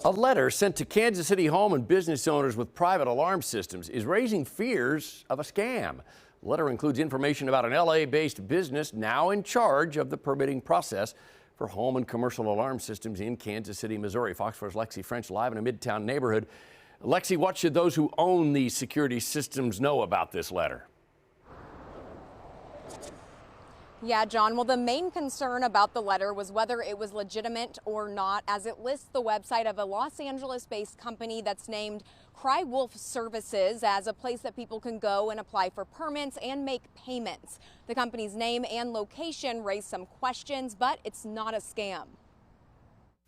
A letter sent to Kansas City home and business owners with private alarm systems is raising fears of a scam. The letter includes information about an LA-based business now in charge of the permitting process for home and commercial alarm systems in Kansas City, Missouri. Fox 4's Lexi French live in a Midtown neighborhood. Lexi, what should those who own these security systems know about this letter? Yeah, John. Well, the main concern about the letter was whether it was legitimate or not, as it lists the website of a Los Angeles-based company that's named Cry Wolf Services as a place that people can go and apply for permits and make payments. The company's name and location raised some questions, but it's not a scam.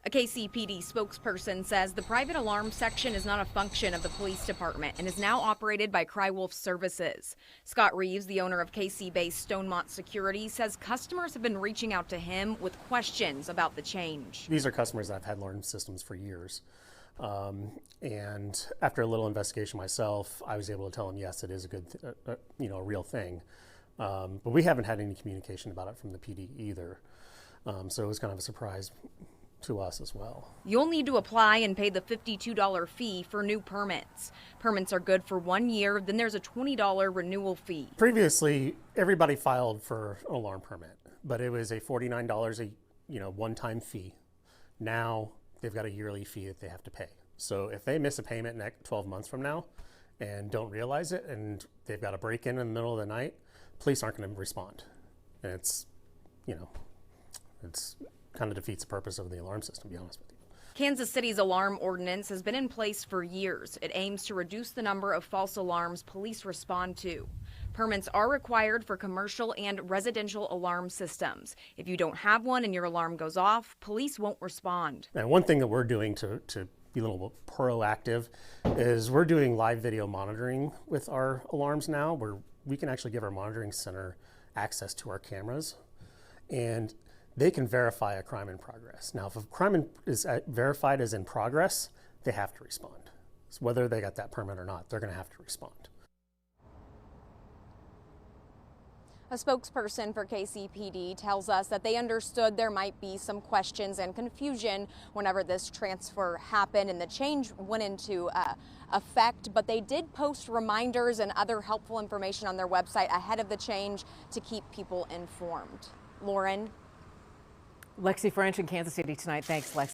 A KCPD spokesperson says the private alarm section is not a function of the police department and is now operated by Cry Wolf Services. Scott Reeves, the owner of KC-based Stonemont Security, says customers have been reaching out to him with questions about the change. These are customers that have had alarm systems for years. And after a little investigation myself, I was able to tell them, yes, it is a good, a real thing. But we haven't had any communication about it from the PD either. So it was kind of a surprise to us as well. You'll need to apply and pay the $52 fee for new permits. Permits are good for 1 year, then there's a $20 renewal fee. Previously, everybody filed for an alarm permit, but it was a $49 a one-time fee. Now they've got a yearly fee that they have to pay. So if they miss a payment next 12 months from now and don't realize it and they've got a break-in the middle of the night, police aren't going to respond. And it's kind of defeats the purpose of the alarm system, to be honest with you. Kansas City's alarm ordinance has been in place for years. It aims to reduce the number of false alarms police respond to. Permits are required for commercial and residential alarm systems. If you don't have one and your alarm goes off, police won't respond. And one thing that we're doing to be a little proactive is we're doing live video monitoring with our alarms now, where we can actually give our monitoring center access to our cameras, and they can verify a crime in progress. Now, if a crime is verified as in progress, they have to respond. So whether they got that permit or not, they're going to have to respond. A spokesperson for KCPD tells us that they understood there might be some questions and confusion whenever this transfer happened and the change went into effect, but they did post reminders and other helpful information on their website ahead of the change to keep people informed. Lauren? Lexi French in Kansas City tonight. Thanks, Lexi.